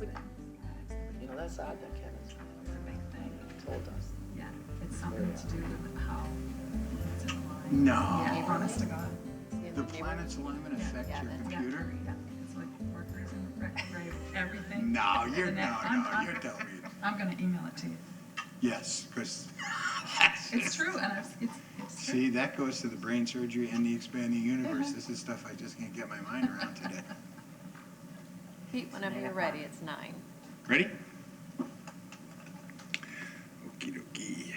You know, that's odd that Kevin's It's a big thing. told us. Yeah, it's something to do with how it's in line. No. Yeah, honest to God. The planet's alignment affects your computer? Yeah, it's like workers and right, everything. No, And you're then you're telling me. I'm gonna email it to you. Yes, because It's true, and it's true. see, that goes to the brain surgery and the expanding universe. This is stuff I just can't get my mind around today. Pete, whenever you're ready, it's 9. Ready? Okie dokie.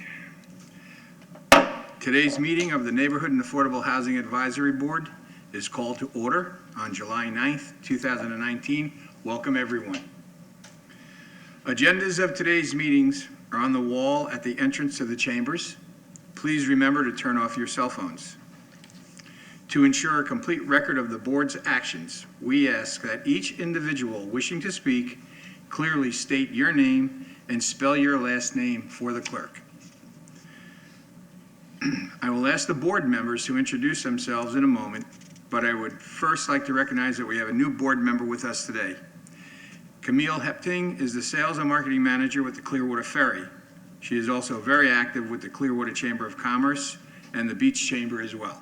Today's meeting of the Neighborhood and Affordable Housing Advisory Board is called to order on July 9th, 2019. Welcome, everyone. Agendas of today's meetings are on the wall at the entrance to the chambers. Please remember to turn off your cell phones. To ensure a complete record of the board's actions, we ask that each individual wishing to speak clearly state your name and spell your last name for the clerk. I will ask the board members to introduce themselves in a moment, but I would first like to recognize that we have a new board member with us today. Camille Hepting is the Sales and Marketing Manager with the Clearwater Ferry. She is also very active with the Clearwater Chamber of Commerce and the Beach Chamber as well.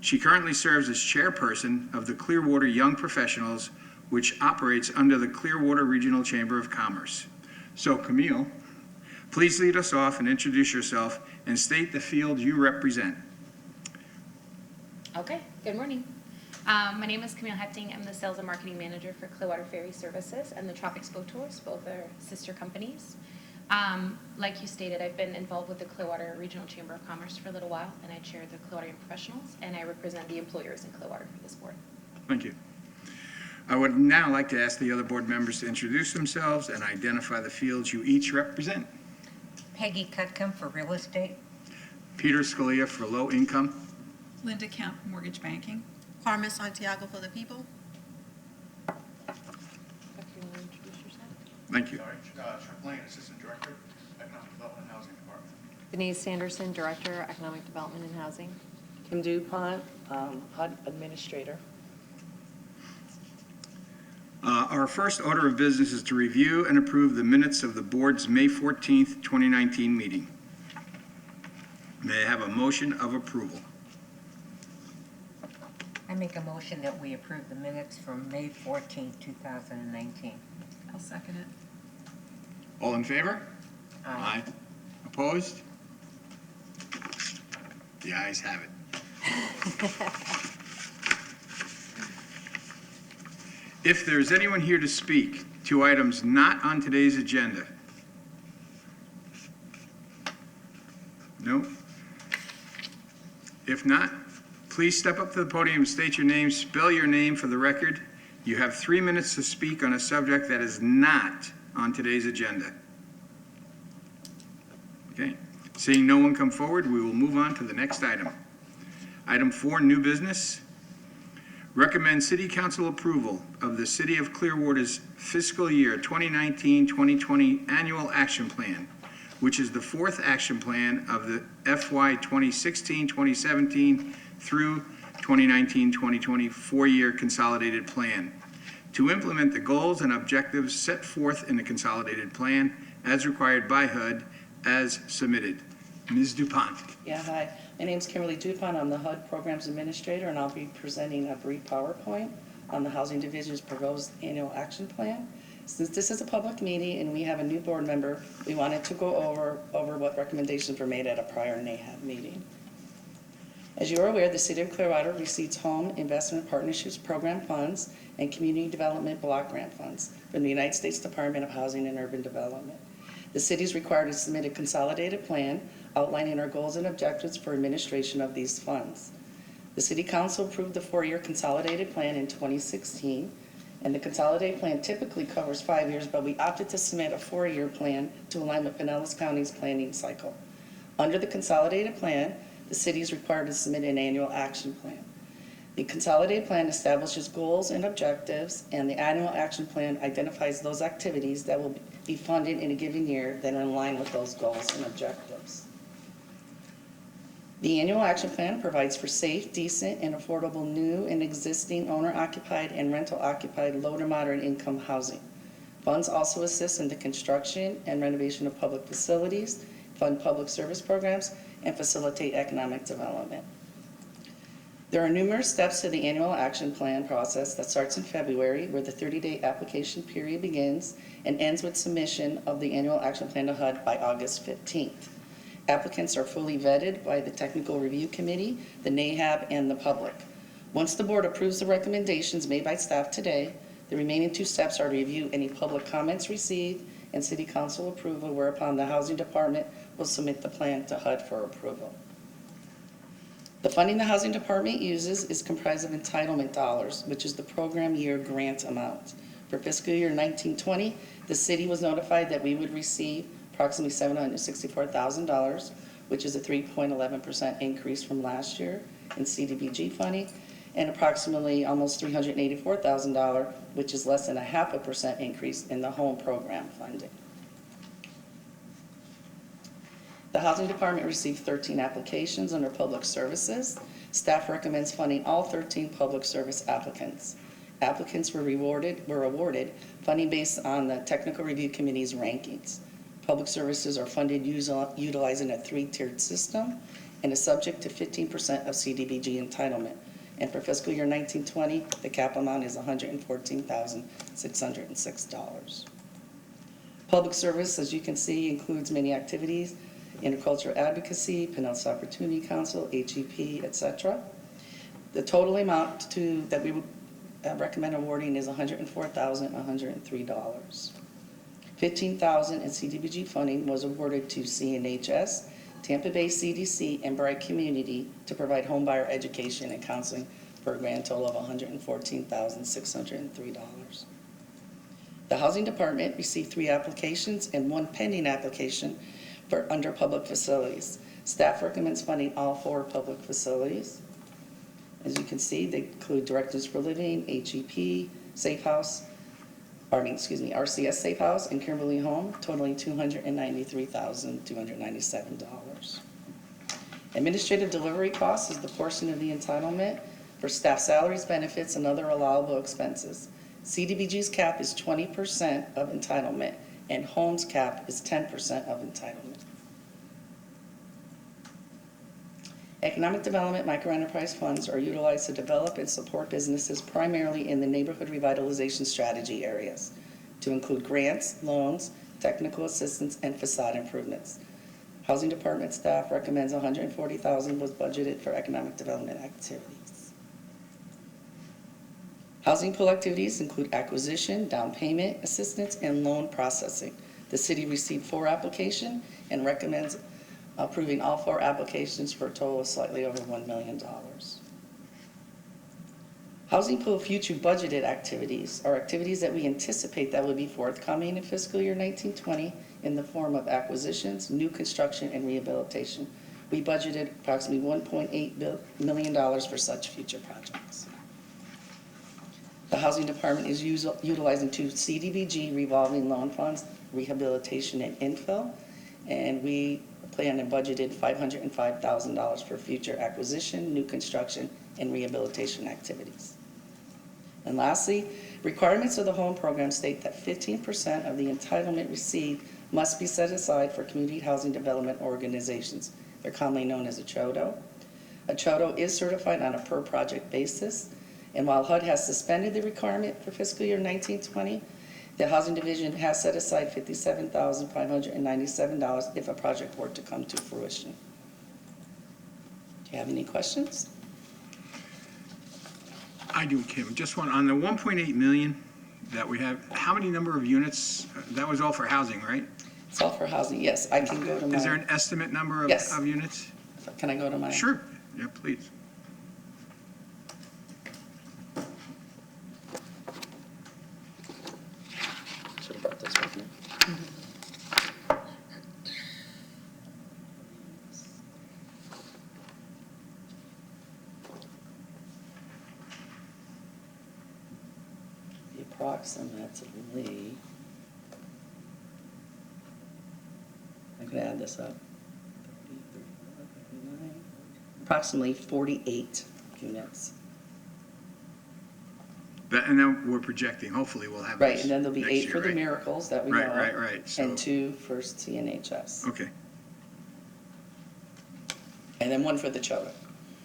She currently serves as chairperson of the Clearwater Young Professionals, which operates under the Clearwater Regional Chamber of Commerce. So Camille, please lead us off and introduce yourself and state the field you represent. Okay, good morning. My name is Camille Hepting. I'm the Sales and Marketing Manager for Clearwater Ferry Services and the Tropics Boat Tours. Both are sister companies. Like you stated, I've been involved with the Clearwater Regional Chamber of Commerce for a little while, and I chair the Clearwater Young Professionals, and I represent the employers in Clearwater for this board. Thank you. I would now like to ask the other board members to introduce themselves and identify the fields you each represent. Peggy Cutcomb for real estate. Peter Scalia for low income. Linda Kemp, mortgage banking. Carmen Santiago for the people. If you want to introduce yourself. Thank you. Sorry, Chuck Lane, Assistant Director, Economic Development and Housing Department. Denise Sanderson, Director, Economic Development and Housing. Kim DuPont, HUD Administrator. Our first order of business is to review and approve the minutes of the board's May 14th, 2019 meeting. May I have a motion of approval? I make a motion that we approve the minutes from May 14, 2019. I'll second it. All in favor? Aye. Opposed? The ayes have it. If there's anyone here to speak to items not on today's agenda? No? If not, please step up to the podium and state your name, spell your name for the record. You have 3 minutes to speak on a subject that is not on today's agenda. Okay, seeing no one come forward, we will move on to the next item. Item 4, new business. Recommend City Council approval of the City of Clearwater's fiscal year 2019-2020 Annual Action Plan, which is the 4th action plan of the FY 2016-2017 through 2019-2020 4-year consolidated plan, to implement the goals and objectives set forth in the consolidated plan as required by HUD as submitted. Ms. DuPont. Yeah, hi. My name's Kimberly DuPont. I'm the HUD Programs Administrator, and I'll be presenting a brief PowerPoint on the Housing Division's proposed annual action plan. Since this is a public meeting and we have a new board member, we wanted to go over what recommendations were made at a prior NAHAB meeting. As you are aware, the City of Clearwater receives Home Investment Partnerships Program funds and Community Development Block Grant funds from the United States Department of Housing and Urban Development. The city is required to submit a consolidated plan outlining our goals and objectives for administration of these funds. The City Council approved the 4-year consolidated plan in 2016, and the consolidated plan typically covers 5 years, but we opted to submit a 4-year plan to align with Pinellas County's planning cycle. Under the consolidated plan, the city is required to submit an annual action plan. The consolidated plan establishes goals and objectives, and the annual action plan identifies those activities that will be funded in a given year that are in line with those goals and objectives. The annual action plan provides for safe, decent, and affordable new and existing owner-occupied and rental-occupied low to moderate income housing. Funds also assist in the construction and renovation of public facilities, fund public service programs, and facilitate economic development. There are numerous steps to the annual action plan process that starts in February, where the 30-day application period begins and ends with submission of the annual action plan to HUD by August 15th. Applicants are fully vetted by the Technical Review Committee, the NAHAB, and the public. Once the board approves the recommendations made by staff today, the remaining 2 steps are to review any public comments received and City Council approval, whereupon the Housing Department will submit the plan to HUD for approval. The funding the Housing Department uses is comprised of entitlement dollars, which is the program year grant amount. For fiscal year 1920, the city was notified that we would receive approximately $764,000, which is a 3.11% increase from last year in CDBG funding, and approximately almost $384,000, which is less than 0.5% increase in the home program funding. The Housing Department received 13 applications under Public Services. Staff recommends funding all 13 public service applicants. Applicants were awarded funding based on the Technical Review Committee's rankings. Public services are funded utilizing a 3-tiered system and is subject to 15% of CDBG entitlement. And for fiscal year 1920, the cap amount is $114,606. Public service, as you can see, includes many activities: intercultural advocacy, Pinellas Opportunity Council, HEP, etc. The total amount that we would recommend awarding is $104,103. $15,000 in CDBG funding was awarded to CNHS, Tampa Bay CDC, and Bright Community to provide homebuyer education and counseling for a grand total of $114,603. The Housing Department received 3 applications and 1 pending application for under public facilities. Staff recommends funding all 4 public facilities. As you can see, they include Directors for Living, HEP, RCS Safe House, and Kimberly Home, totaling $293,297. Administrative delivery costs is the portion of the entitlement for staff salaries, benefits, and other allowable expenses. CDBG's cap is 20% of entitlement, and Home's cap is 10% of entitlement. Economic development microenterprise funds are utilized to develop and support businesses primarily in the neighborhood revitalization strategy areas, to include grants, loans, technical assistance, and facade improvements. Housing Department staff recommends $140,000 was budgeted for economic development activities. Housing pool activities include acquisition, down payment assistance, and loan processing. The city received 4 applications and recommends approving all 4 applications for a total of slightly over $1 million. Housing pool future budgeted activities are activities that we anticipate that will be forthcoming in fiscal year 1920 in the form of acquisitions, new construction, and rehabilitation. We budgeted approximately $1.8 million for such future projects. The Housing Department is utilizing 2 CDBG revolving loan funds, rehabilitation and infill, and we planned and budgeted $505,000 for future acquisition, new construction, and rehabilitation activities. And lastly, requirements of the home program state that 15% of the entitlement received must be set aside for community housing development organizations. They're commonly known as a CHODO. A CHODO is certified on a per project basis, and while HUD has suspended the requirement for fiscal year 1920, the Housing Division has set aside $57,597 if a project were to come to fruition. Do you have any questions? I do, Kim. Just one, on the 1.8 million that we have, how many number of units? That was all for housing, right? It's all for housing, yes. I can go to my... Is there an estimate number Yes. of units? Can I go to my... Sure, yeah, please. Should have brought this with me. The approximately, I can add this up, approximately 48 units. And then we're projecting, hopefully we'll have Right, this and then there'll be next 8 year, for the right? miracles that we know Right, of, right. So, and 2 for CNHS. okay, And then 1 for the children.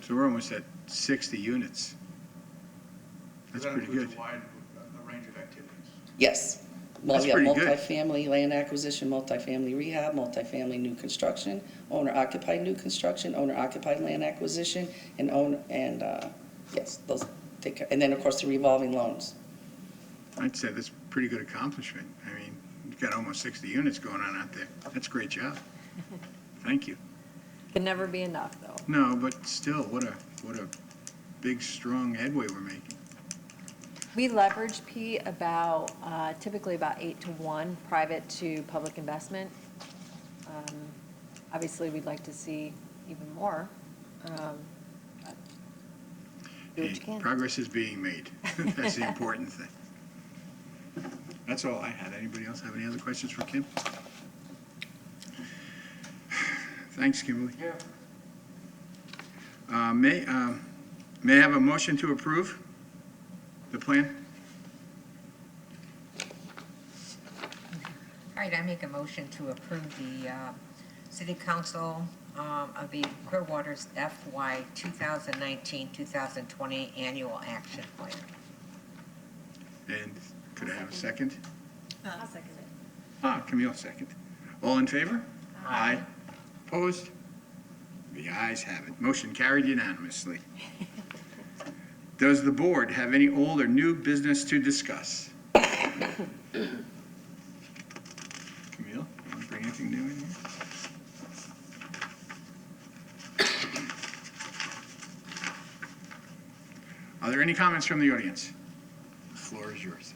so we're almost at 60 units. That's That pretty includes good. a wide range of activities. Yes. Well, That's we have pretty good. multifamily land acquisition, multifamily rehab, multifamily new construction, owner-occupied new construction, owner-occupied land acquisition, and yes, those take care. And then, of course, the revolving loans. I'd say that's a pretty good accomplishment. I mean, you've got almost 60 units going on out there. That's a great job. Thank you. Can never be enough, though. No, but still, what a big, strong headway we're making. We leverage, Pete, about, typically about 8 to 1, private to public investment. Obviously, we'd like to see even more. But do what you Hey, can. progress is being made. That's the important thing. That's all I had. Anybody else have any other questions for Kim? Thanks, Kimberly. Yeah. May I have a motion to approve the plan? All right, I make a motion to approve the City Council of the Clearwater's FY 2019-2020 Annual Action Plan. And could I have a second? I'll second it. Camille, second. All in favor? Aye. Opposed? The ayes have it. Motion carried unanimously. Does the board have any old or new business to discuss? Camille, you want to bring anything new in here? Are there any comments from the audience? The floor is yours.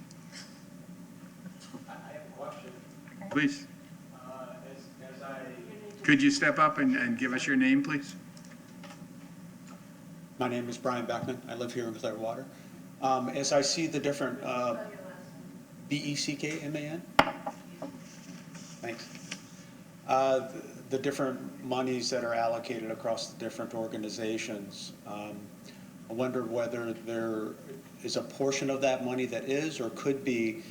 I have a question. Please. As I, Could you step up and give us your name, please? My name is Brian Beckman. I live here in Clearwater. As I see the different, Beckman? Thanks. The different monies that are allocated across the different organizations, I wonder whether there is a portion of that money that is or could be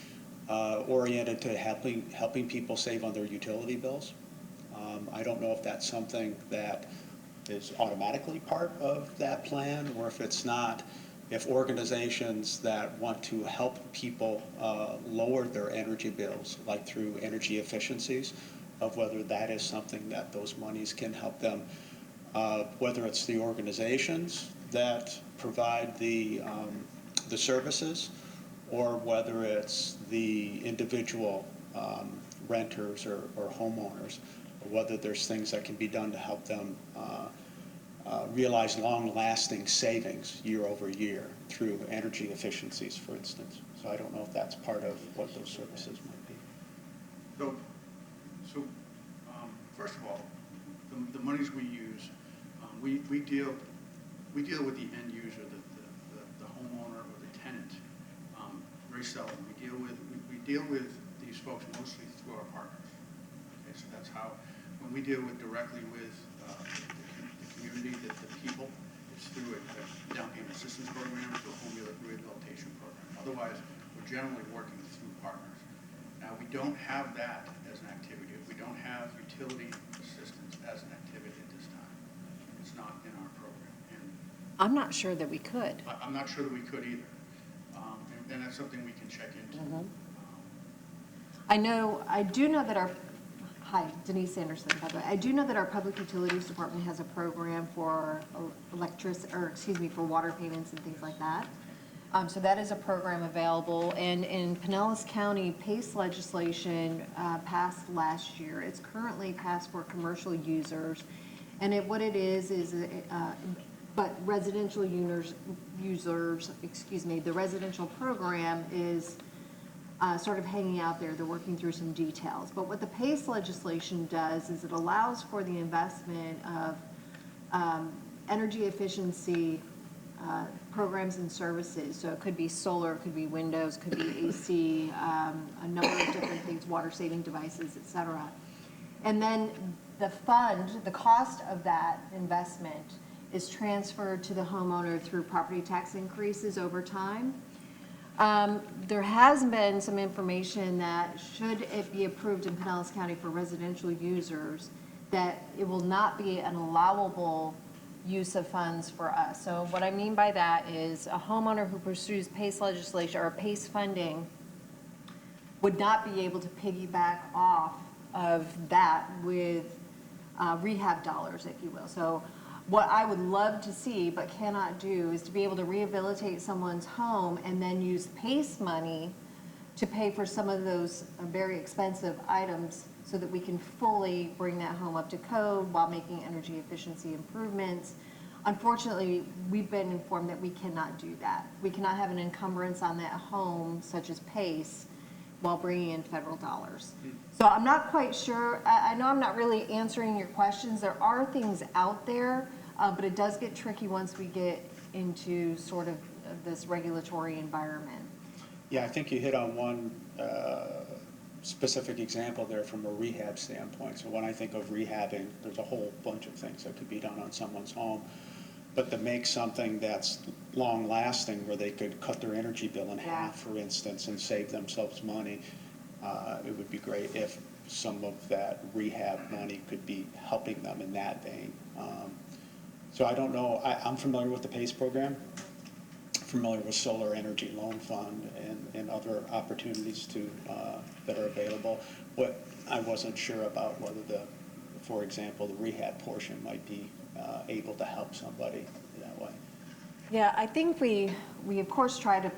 oriented to helping people save on their utility bills. I don't know if that's something that is automatically part of that plan, or if it's not, if organizations that want to help people lower their energy bills, like through energy efficiencies, of whether that is something that those monies can help them, whether it's the organizations that provide the services, or whether it's the individual renters or homeowners, or whether there's things that can be done to help them realize long-lasting savings year over year through energy efficiencies, for instance. So I don't know if that's part of what those services might be. So, first of all, the monies we use, we deal with the end user, the homeowner or the tenant, very seldom. We deal with these folks mostly through our partners. Okay, so that's how, when we deal directly with the community, the people, it's through a down payment assistance program, through a home rehabilitation program. Otherwise, we're generally working through partners. Now, we don't have that as an activity. We don't have utility assistance as an activity at this time. It's not in our program. And I'm not sure that we could. I'm not sure that we could either. And that's something we can check into. I do know that hi, Denise Anderson, by the way. I do know that our Public Utilities Department has a program for for water payments and things like that. So that is a program available. And in Pinellas County, PACE legislation passed last year. It's currently passed for commercial users. And what it is but residential users, the residential program is sort of hanging out there. They're working through some details. But what the PACE legislation does is it allows for the investment of energy efficiency programs and services. So it could be solar, it could be windows, it could be AC, a number of different things, water saving devices, et cetera. And then the cost of that investment is transferred to the homeowner through property tax increases over time. There has been some information that should it be approved in Pinellas County for residential users, that it will not be an allowable use of funds for us. So what I mean by that is a homeowner who pursues PACE legislation or PACE funding would not be able to piggyback off of that with rehab dollars, if you will. So what I would love to see but cannot do is to be able to rehabilitate someone's home and then use PACE money to pay for some of those very expensive items so that we can fully bring that home up to code while making energy efficiency improvements. Unfortunately, we've been informed that we cannot do that. We cannot have an encumbrance on that home, such as PACE, while bringing in federal dollars. So I'm not quite sure, I know I'm not really answering your questions. There are things out there, but it does get tricky once we get into sort of this regulatory environment. Yeah, I think you hit on one specific example there from a rehab standpoint. So when I think of rehabbing, there's a whole bunch of things that could be done on someone's home. But to make something that's long-lasting, where they could cut their energy bill in half, for instance, and save themselves money, it would be great if some of that rehab money could be helping them in that vein. So I don't know, I'm familiar with the PACE program, familiar with Solar Energy Loan Fund and other opportunities that are available. What I wasn't sure about whether for example, the rehab portion might be able to help somebody that way. Yeah, I think we of course try to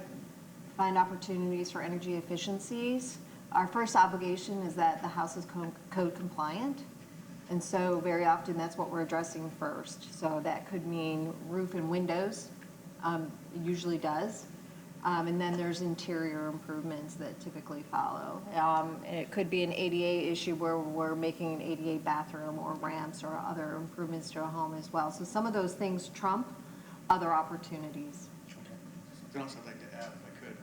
find opportunities for energy efficiencies. Our first obligation is that the house is code compliant. And so very often that's what we're addressing first. So that could mean roof and windows, it usually does. And then there's interior improvements that typically follow. And it could be an ADA issue where we're making an ADA bathroom or ramps or other improvements to a home as well. So some of those things trump other opportunities. Something else I'd like to add, if I could,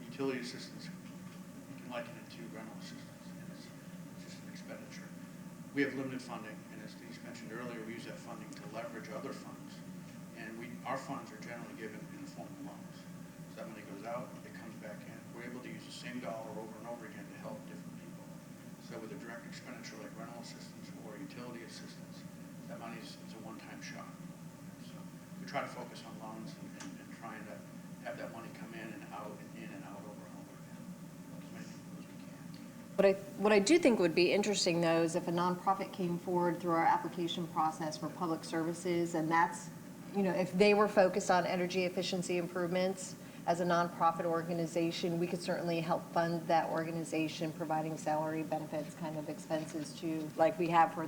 utility assistance, you can liken it to rental assistance, and it's just an expenditure. We have limited funding, and as Denise mentioned earlier, we use that funding to leverage other funds, and our funds are generally given in the form of loans. So that money goes out, it comes back in. We're able to use the same dollar over and over again to help different people. So with a direct expenditure like rental assistance or utility assistance, that money is a one-time shot. So we try to focus on loans and trying to have that money come in and out over and over again, as many people as we can. What I do think would be interesting though is if a nonprofit came forward through our application process for public services, and that's, if they were focused on energy efficiency improvements as a nonprofit organization, we could certainly help fund that organization, providing salary, benefits, kind of expenses to, like we have for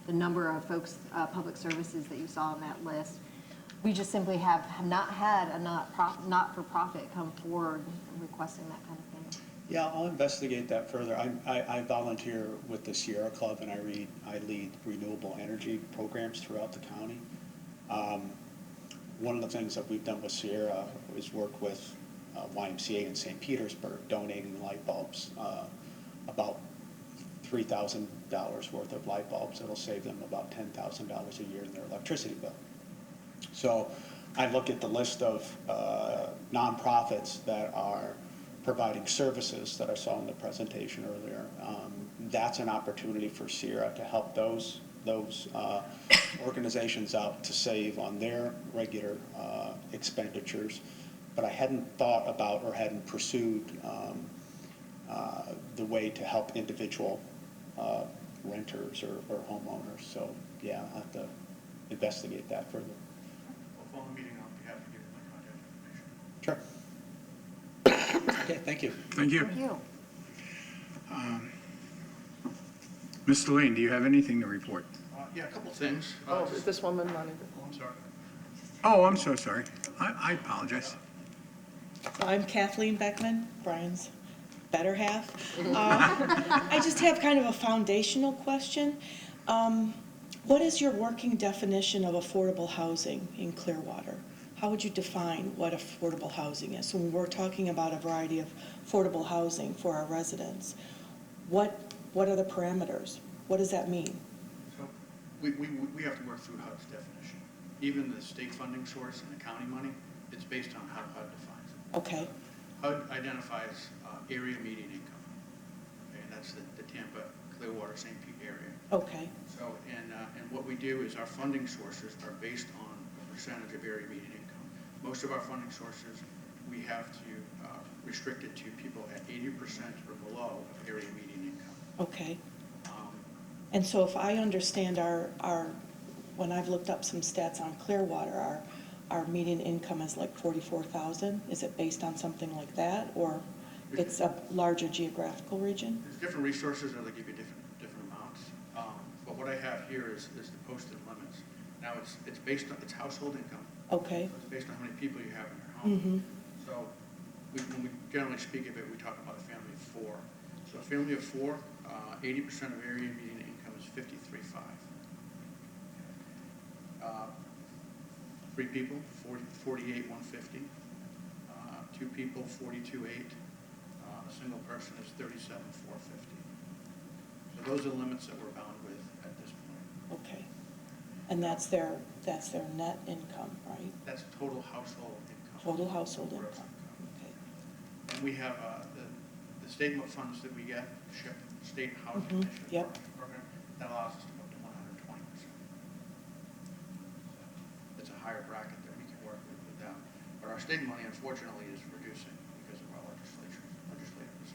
the number of folks, public services that you saw on that list. We just simply have not had a not-for-profit come forward requesting that kind of thing. Yeah, I'll investigate that further. I volunteer with the Sierra Club, and I lead renewable energy programs throughout the county. One of the things that we've done with Sierra is work with YMCA in St. Petersburg, donating light bulbs, about $3,000 worth of light bulbs. It'll save them about $10,000 a year in their electricity bill. So I look at the list of nonprofits that are providing services that I saw in the presentation earlier. That's an opportunity for Sierra to help those organizations out to save on their regular expenditures. But I hadn't thought about or hadn't pursued the way to help individual renters or homeowners. So yeah, I'll have to investigate that further. Well, phone meeting, I'll be happy to give my contact information. Sure. Okay, thank you. Thank you. Thank you. Ms. Delane, do you have anything to report? Yeah, a couple things. Oh, is this woman wanted to? Oh, I'm sorry. Oh, I'm so sorry. I apologize. I'm Kathleen Beckman, Brian's better half. I just have kind of a foundational question. What is your working definition of affordable housing in Clearwater? How would you define what affordable housing is? So when we're talking about a variety of affordable housing for our residents, what are the parameters? What does that mean? So we have to work through HUD's definition. Even the state funding source and the county money, it's based on how HUD defines it. Okay. HUD identifies area median income, okay, and that's the Tampa, Clearwater, St. Pete area. Okay, So, and what we do is our funding sources are based on a percentage of area median income. Most of our funding sources, we have to restrict it to people at 80% or below of area median income. okay. Um, And so if I understand when I've looked up some stats on Clearwater, our median income is like 44,000? Is it based on something like that, or it's a larger geographical region? There's different resources that'll give you different amounts. But what I have here is the posted limits. Now, it's based on, it's household income. Okay, So it's based on how many people you have in your home. mm-hmm, So when we generally speak of it, we talk about a family of four. So a family of four, 80% of area median income is 53.5. Three people, 48,150. Two people, 42.8. A single person is 37,450. So those are the limits that we're bound with at this point. okay. And that's their net income, right? That's total household income. Total household Gross income, okay. And we have the state funds that we get, SHIP, State Housing Mhm, Initiative yep. Program, that allows us to go up to 120%. It's a higher bracket that we can work with them. But our state money, unfortunately, is reducing because of our legislative decisions.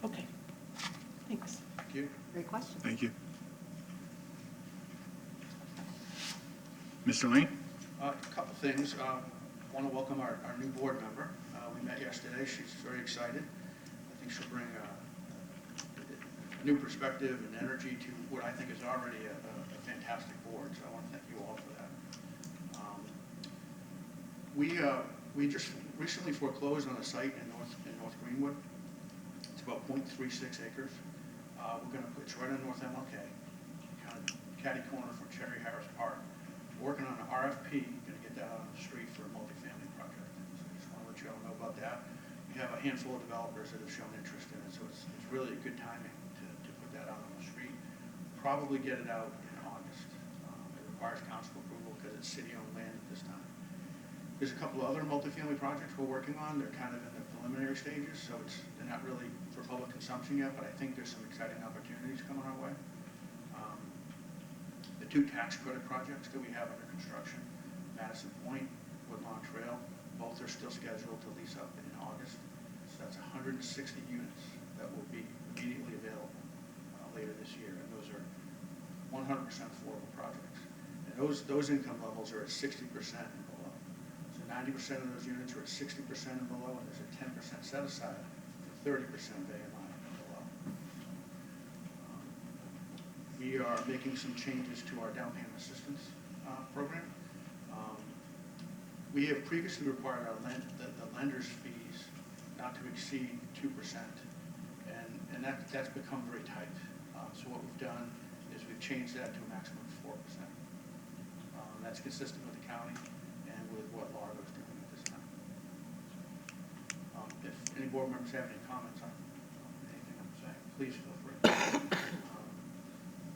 Okay, thanks. Thank you. Great question. Thank you. Mr. Lane? A couple things. Want to welcome our new board member. We met yesterday. She's very excited. I think she'll bring a new perspective and energy to what I think is already a fantastic board. So I want to thank you all for that. We just recently foreclosed on a site in North Greenwood. It's about 0.36 acres. We're going to put it right on North MLK, kind of catty corner from Cherry Harris Park. We're working on an RFP, going to get that out on the street for a multifamily project. So I just want to let you all know about that. We have a handful of developers that have shown interest in it, so it's really a good timing to put that out on the street. Probably get it out in August. It requires council approval because it's city-owned land at this time. There's a couple of other multifamily projects we're working on. They're kind of in the preliminary stages, so they're not really for public consumption yet, but I think there's some exciting opportunities coming our way. The two tax credit projects that we have under construction, Madison Point, Woodlawn Trail, both are still scheduled to lease up in August. So that's 160 units that will be immediately available later this year, and those are 100% affordable projects. And those income levels are at 60% and below. So 90% of those units are at 60% and below, and there's a 10% set aside for 30% of AMI and below. We are making some changes to our down payment assistance program. We have previously required the lender's fees not to exceed 2%, and that's become very tight. So what we've done is we've changed that to a maximum of 4%. That's consistent with the county and with what Largo's doing at this time. If any board members have any comments on anything I'm saying, please feel free.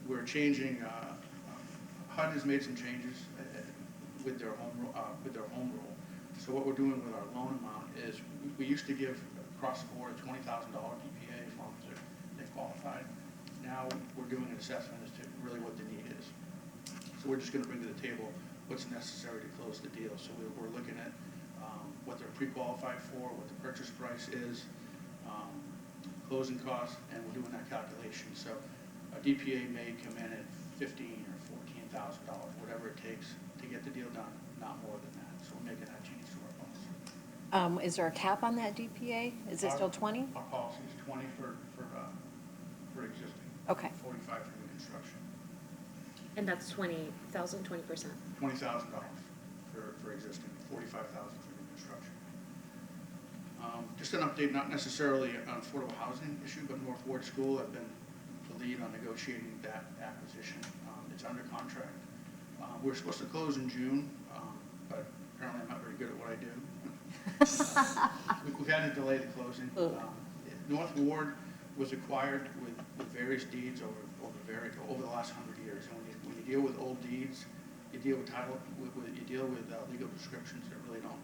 We're changing, HUD has made some changes with their home rule. So what we're doing with our loan amount is, we used to give across the board a $20,000 DPA as long as they qualified. Now we're doing an assessment as to really what the need is. So we're just going to bring to the table what's necessary to close the deal. So we're looking at what they're pre-qualified for, what the purchase price is, closing costs, and we're doing that calculation. So a DPA may come in at $15,000 or $14,000, whatever it takes to get the deal done, not more than that. So we're making that change to our policy. Is there a cap on that DPA? Is it still 20? Our policy is 20 for existing. Okay. 45 for new construction. And that's 20,000, 20%? $20,000 for existing, $45,000 for new construction. Just an update, not necessarily an affordable housing issue, but North Ward School, I've been the lead on negotiating that acquisition. It's under contract. We're supposed to close in June, but apparently I'm not very good at what I do. We've had to delay the closing. North Ward was acquired with various deeds over the last 100 years. And when you deal with old deeds, you deal with title, you deal with legal descriptions that really don't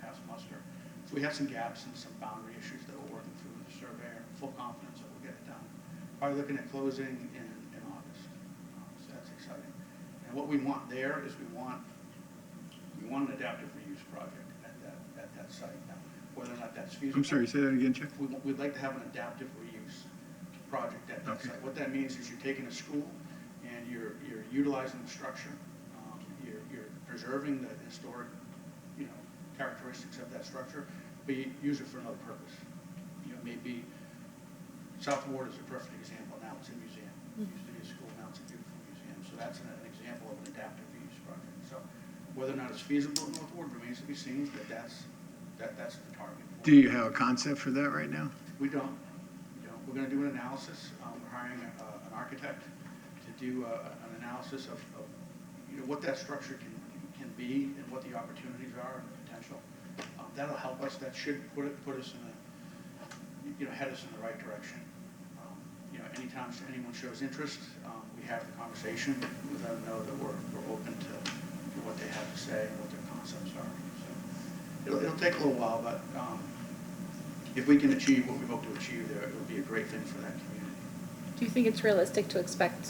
pass muster. So we have some gaps and some boundary issues that we're working through with the surveyor, full confidence that we'll get it done. Probably looking at closing in August, so that's exciting. And what we want there is we want an adaptive reuse project at that site. Now, whether or not that's feasible. I'm sorry, say that again, Chuck? We'd like to have an adaptive reuse project at that Okay. site. What that means is you're taking a school and you're utilizing the structure, you're preserving the historic, characteristics of that structure, but you use it for another purpose. Maybe South Ward is a perfect example. Now it's a museum. It used to be a school, now it's a beautiful museum. So that's an example of an adaptive reuse project. So whether or not it's feasible at North Ward remains to be seen, but that's the target. Do you have a concept for that right now? We don't. We're going to do an analysis. We're hiring an architect to do an analysis of what that structure can be and what the opportunities are and the potential. That'll help us. That should put us in head us in the right direction. Anytime anyone shows interest, we have the conversation with them, know that we're open to what they have to say and what their concepts are. So it'll take a little while, but if we can achieve what we hope to achieve there, it would be a great thing for that community. Do you think it's realistic to expect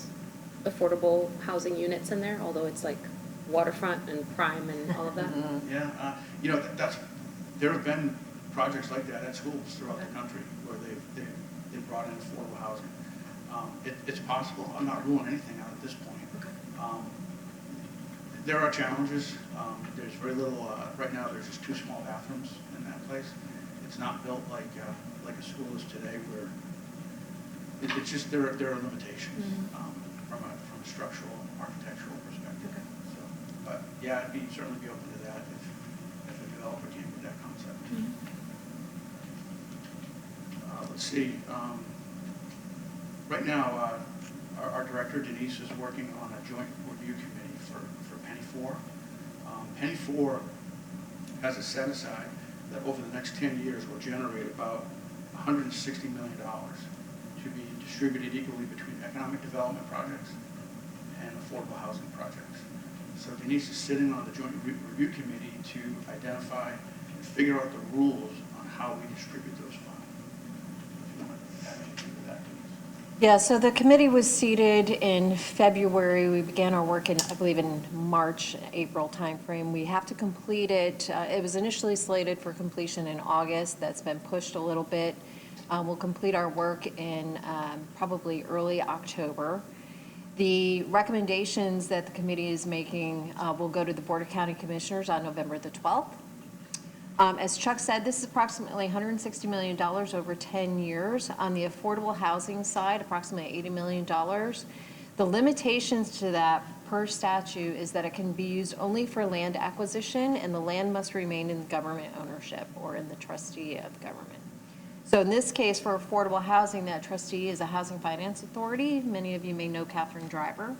affordable housing units in there, although it's like waterfront and prime and all of that? Yeah, there have been projects like that at schools throughout the country where they've brought in affordable housing. It's possible. I'm not ruling anything out at this point. There are challenges. There's very little, right now there's just 2 small bathrooms in that place. It's not built like a school is today, where it's just there are limitations from a structural, architectural perspective. So, but yeah, I'd certainly be open to that if a developer came with that concept. Let's see. Right now, our director Denise is working on a joint review committee for Penny 4. Penny 4 has a set aside that over the next 10 years will generate about $160 million to be distributed equally between economic development projects and affordable housing projects. So Denise is sitting on the joint review committee to identify and figure out the rules on how we distribute those funds. If you want to add anything to that, Denise. Yeah, so the committee was seated in February. We began our work I believe, in March, April timeframe. We have to complete it. It was initially slated for completion in August. That's been pushed a little bit. We'll complete our work in probably early October. The recommendations that the committee is making will go to the Board of County Commissioners on November the 12th. As Chuck said, this is approximately $160 million over 10 years. On the affordable housing side, approximately $80 million. The limitations to that per statute is that it can be used only for land acquisition, and the land must remain in government ownership or in the trustee of the government. So in this case, for affordable housing, that trustee is a housing finance authority. Many of you may know Catherine Driver.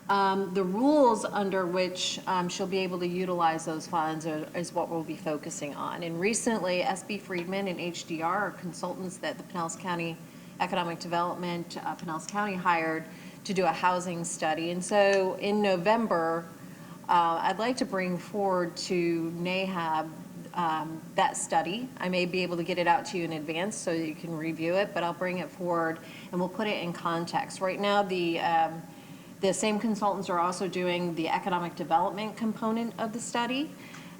The rules under which she'll be able to utilize those funds is what we'll be focusing on. And recently, SB Friedman and HDR are consultants that the Pinellas County Economic Development, Pinellas County hired to do a housing study. And so in November, I'd like to bring forward to NAHAB that study. I may be able to get it out to you in advance so you can review it, but I'll bring it forward and we'll put it in context. Right now, the same consultants are also doing the economic development component of the study.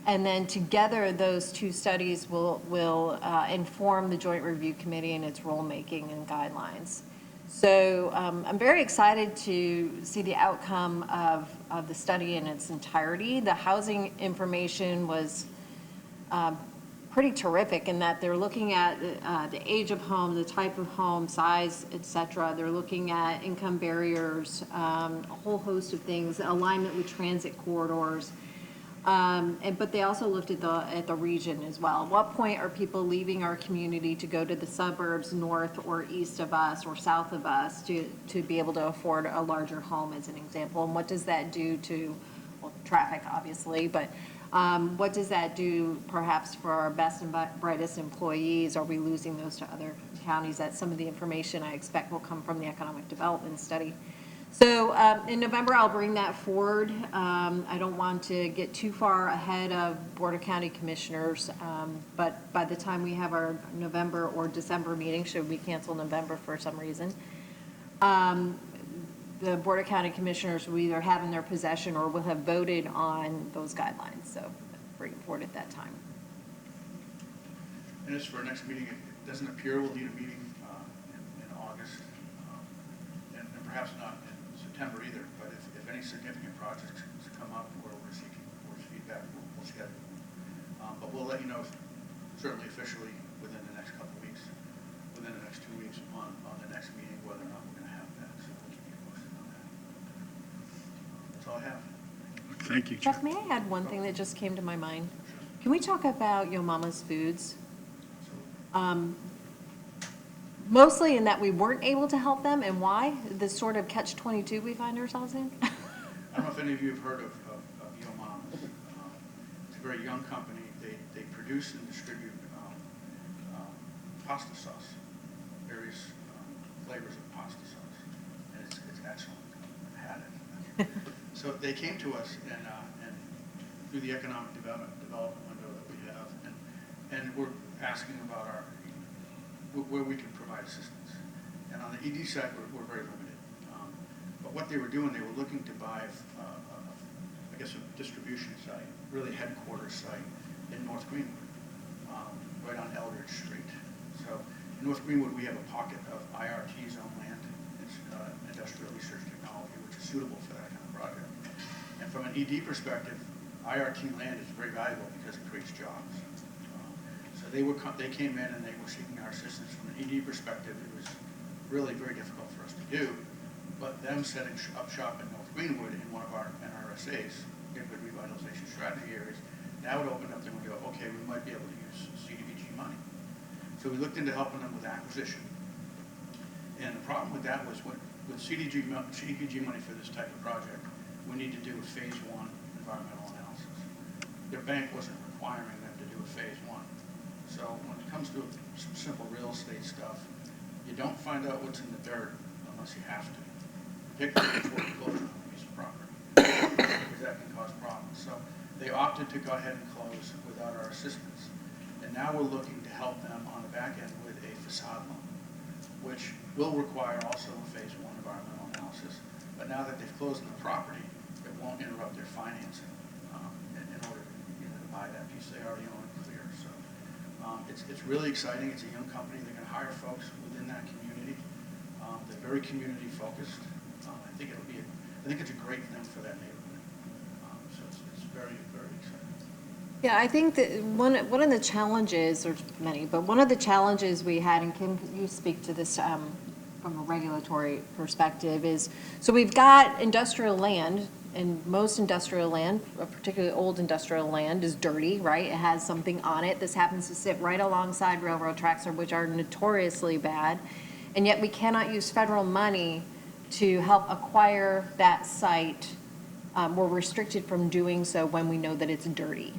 And then together, those 2 studies will inform the Joint Review Committee in its rulemaking and guidelines. So I'm very excited to see the outcome of the study in its entirety. The housing information was pretty terrific in that they're looking at the age of home, the type of home, size, et cetera. They're looking at income barriers, a whole host of things, alignment with transit corridors. But they also looked at the region as well. At what point are people leaving our community to go to the suburbs north or east of us or south of us to be able to afford a larger home, as an example? And what does that do to, well, traffic, obviously, but what does that do perhaps for our best and brightest employees? Are we losing those to other counties? That's some of the information I expect will come from the economic development study. So in November, I'll bring that forward. I don't want to get too far ahead of Board of County Commissioners, but by the time we have our November or December meeting, should we cancel November for some reason, the Board of County Commissioners will either have in their possession or will have voted on those guidelines, so bring it forward at that time. And as for our next meeting, it doesn't appear we'll need a meeting in August, and perhaps not in September either, but if any significant projects come up where we're seeking board's feedback, we'll schedule. But we'll let you know, certainly officially, within the next couple of weeks, within the next 2 weeks on the next meeting, whether or not we're going to have that, so we'll keep you posted on that. That's all I have. Thank you, Chair. Chuck, may I add one thing that just came to my mind? Can we talk about Yo Mama's Foods? Mostly in that we weren't able to help them, and why? This sort of catch-22 we find ourselves in? I don't know if any of you have heard of Yo Mama's. It's a very young company. They produce and distribute pasta sauce, various flavors of pasta sauce, and it's excellent. I've had it. So they came to us and through the economic development window that we have, and we're asking about where we can provide assistance. And on the ED side, we're very limited. But what they were doing, they were looking to buy, I guess, a distribution site, really headquarters site in North Greenwood, right on Eldridge Street. So in North Greenwood, we have a pocket of IRT zone land, it's industrial research technology, which is suitable for that kind of project. And from an ED perspective, IRT land is very valuable because it creates jobs. So they came in and they were seeking our assistance. From an ED perspective, it was really very difficult for us to do. But them setting up shop in North Greenwood in one of our NRSA's, neighborhood revitalization strategy areas, now it opened up the window, okay, we might be able to use CDBG money. So we looked into helping them with acquisition. And the problem with that was with CDBG money for this type of project, we need to do a phase 1 environmental analysis. Their bank wasn't requiring them to do a phase 1. So when it comes to some simple real estate stuff, you don't find out what's in the dirt unless you have to, particularly before foreclosure on a piece of property, because that can cause problems. So they opted to go ahead and close without our assistance. And now we're looking to help them on the back end with a facade loan, which will require also a phase 1 environmental analysis. But now that they've closed on the property, it won't interrupt their financing in order to buy that piece they already own and clear. So it's really exciting. It's a young company. They're going to hire folks within that community. They're very community focused. I think it's a great thing for that neighborhood. So it's very, very exciting. Yeah, I think that one of the challenges, there's many, but one of the challenges we had, and Kim, you speak to this from a regulatory perspective, is, so we've got industrial land, and most industrial land, particularly old industrial land, is dirty, right? It has something on it. This happens to sit right alongside railroad tracks, which are notoriously bad, and yet we cannot use federal money to help acquire that site. We're restricted from doing so when we know that it's dirty.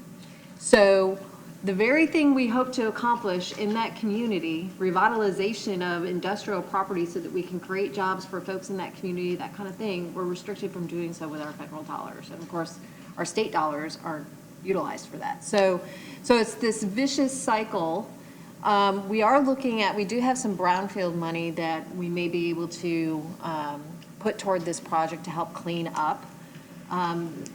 So the very thing we hope to accomplish in that community, revitalization of industrial property so that we can create jobs for folks in that community, that kind of thing, we're restricted from doing so with our federal dollars. And of course, our state dollars aren't utilized for that. So it's this vicious cycle. We do have some brownfield money that we may be able to put toward this project to help clean up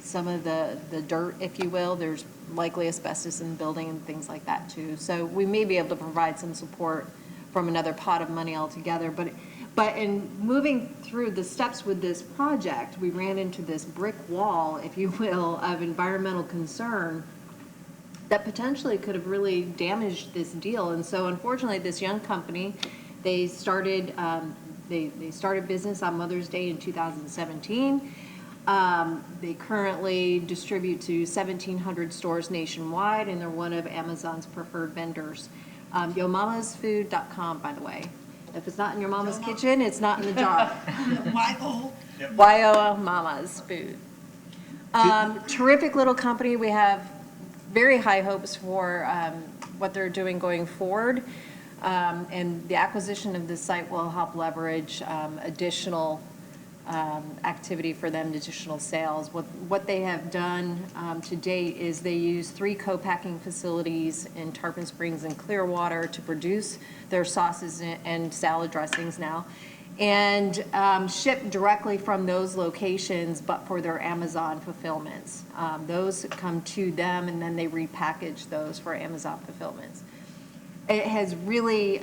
some of the dirt, if you will. There's likely asbestos in the building and things like that too. So we may be able to provide some support from another pot of money altogether. But in moving through the steps with this project, we ran into this brick wall, if you will, of environmental concern that potentially could have really damaged this deal. And so unfortunately, this young company, they started business on Mother's Day in 2017. They currently distribute to 1,700 stores nationwide, and they're one of Amazon's preferred vendors. YoMamasFood.com, by the way. If it's not in your mama's kitchen, it's not in the jar. YO Mama's Food. Terrific little company. We have very high hopes for what they're doing going forward. And the acquisition of this site will help leverage additional activity for them, additional sales. What they have done to date is they use 3 co-packing facilities in Tarpon Springs and Clearwater to produce their sauces and salad dressings now, and ship directly from those locations, but for their Amazon fulfillments. Those come to them, and then they repackage those for Amazon fulfillments. It has really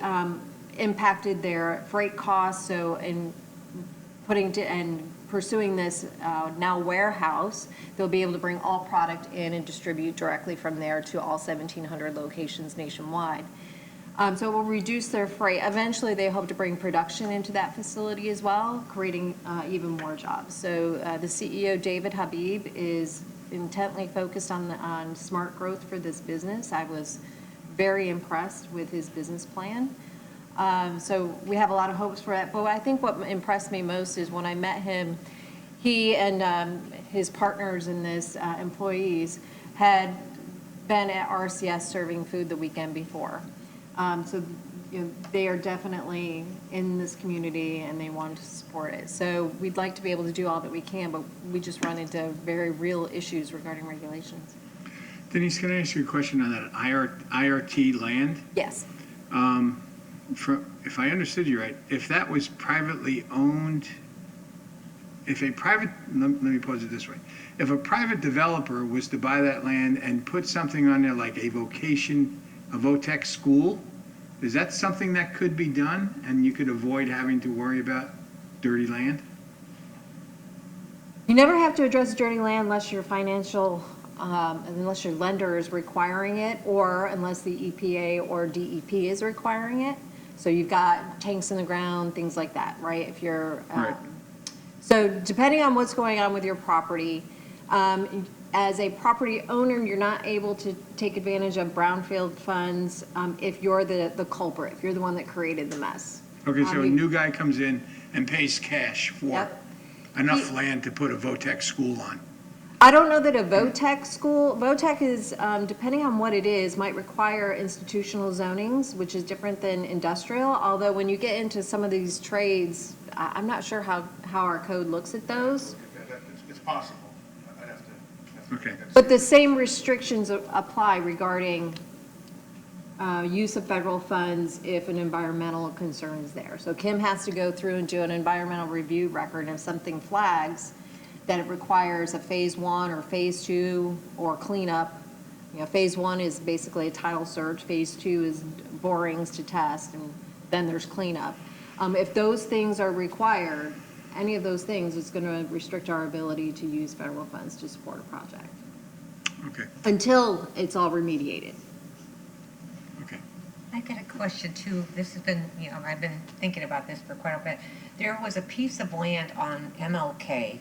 impacted their freight costs, so in pursuing this now warehouse, they'll be able to bring all product in and distribute directly from there to all 1,700 locations nationwide. So it will reduce their freight. Eventually, they hope to bring production into that facility as well, creating even more jobs. So the CEO, David Habib, is intently focused on smart growth for this business. I was very impressed with his business plan. So we have a lot of hopes for that. But I think what impressed me most is when I met him, he and his partners in this, employees, had been at RCS serving food the weekend before. So you know, they are definitely in this community and they want to support it. So we'd like to be able to do all that we can, but we just run into very real issues regarding regulations. Denise, can I ask you a question on that IRT land? Yes. If I understood you right, if that was privately owned, let me pose it this way. If a private developer was to buy that land and put something on there like a VOTEC school, is that something that could be done and you could avoid having to worry about dirty land? You never have to address dirty land unless your unless your lender is requiring it, or unless the EPA or DEP is requiring it. So you've got tanks in the ground, things like that, right? If you're, Right. So depending on what's going on with your property, as a property owner, you're not able to take advantage of brownfield funds if you're the culprit, if you're the one that created the mess. Okay, so a new guy comes in and pays cash for Yep. enough land to put a VOTEC school on. I don't know that a VOTEC is, depending on what it is, might require institutional zonings, which is different than industrial, although when you get into some of these trades, I'm not sure how our code looks at those. It's possible. I'd have to. Okay. But the same restrictions apply regarding use of federal funds if an environmental concern is there. So Kim has to go through and do an environmental review record, and if something flags, that it requires a phase 1 or phase 2 or cleanup. You know, phase 1 is basically a title search, phase 2 is borings to test, and then there's cleanup. If those things are required, any of those things is going to restrict our ability to use federal funds to support a project. Okay, Until it's all remediated. okay. I got a question too. This has been, I've been thinking about this for quite a bit. There was a piece of land on MLK,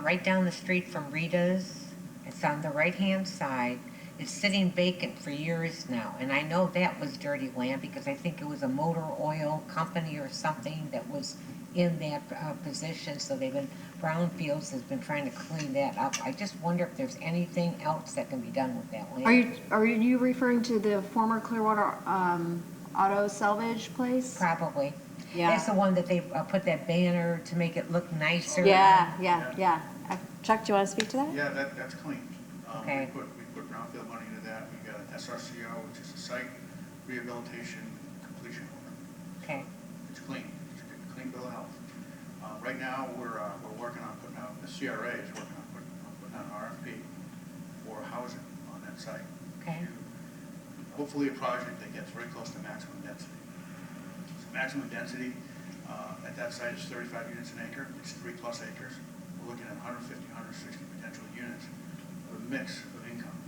right down the street from Rita's. It's on the right-hand side. It's sitting vacant for years now, and I know that was dirty land because I think it was a motor oil company or something that was in that position, so Brownfields has been trying to clean that up. I just wonder if there's anything else that can be done with that land. Are you referring to the former Clearwater auto salvage place? Probably. Yeah. That's the one that they put that banner to make it look nicer. Yeah. Chuck, do you want to speak to that? Yeah, that's clean. Okay. We put brownfield money into that. We got an SRCO, which is a site rehabilitation completion order. Okay. It's clean. It's a clean bill of health. Right now, we're working on putting out, the CRA is working on putting out an RFP for housing on that site. Okay. Hopefully a project that gets very close to maximum density. So maximum density at that site is 35 units an acre. It's 3+ acres. We're looking at 150, 160 potential units with a mix of income,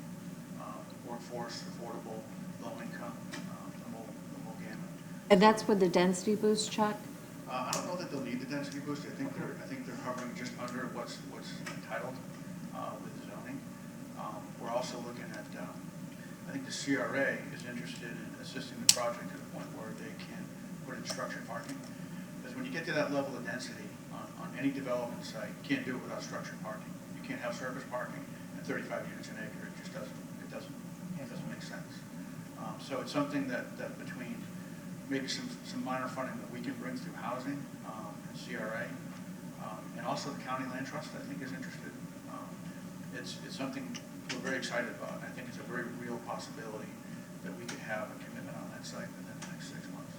workforce, affordable, low income, the whole gamut. And that's with the density boost, Chuck? I don't know that they'll need the density boost. I think they're hovering just under what's entitled with zoning. We're also looking at, I think the CRA is interested in assisting the project to the point where they can put in structured parking. Because when you get to that level of density on any development site, you can't do it without structured parking. You can't have surface parking at 35 units an acre. It just doesn't make sense. So it's something that between maybe some minor funding that we can bring through housing and CRA, And also the county land trust, I think, is interested. It's something we're very excited about. I think it's a very real possibility that we could have a commitment on that site within the next 6 months.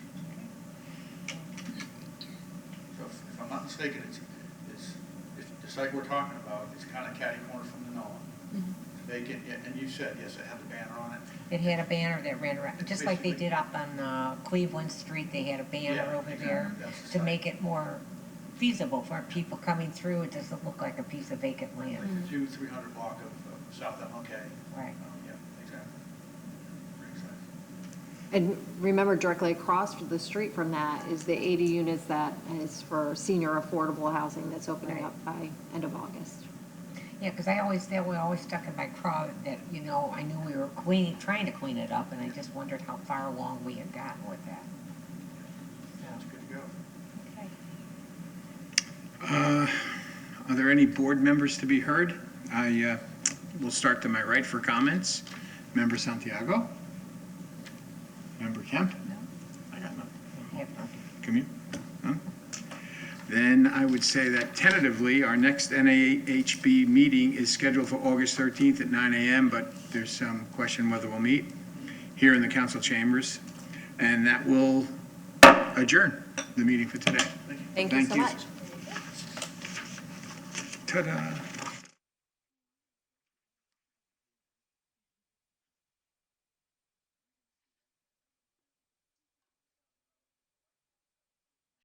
So if I'm not mistaken, it's the site we're talking about, it's kind of catty corner from the NOAA. Vacant, and you said, yes, it had the banner on it. It had a banner that ran around, just like they did up on Cleveland Street, they had a banner Yeah, over exactly. there That's the to site. make it more feasible for people coming through. It doesn't look like a piece of vacant land. 200-300 block of South MLK. Right. Yeah, exactly. Pretty exciting. And remember, directly across the street from that is the 80 units that is for senior affordable housing that's opening Right. up by end of August. Yeah, because that was always stuck in my craw that, you know, I knew we were trying to clean it up, and I just wondered how far along we had gotten with that. That's good to go. Okay. Are there any board members to be heard? I will start to my right for comments. Member Santiago? Member Kemp? No. I got none. I have none. Come None? Then I would say that tentatively, our next NAHB meeting is scheduled for August 13th at 9 a.m., but there's some question whether we'll meet here in the council chambers. And that will adjourn the meeting for today. Thank you so much. Ta-da.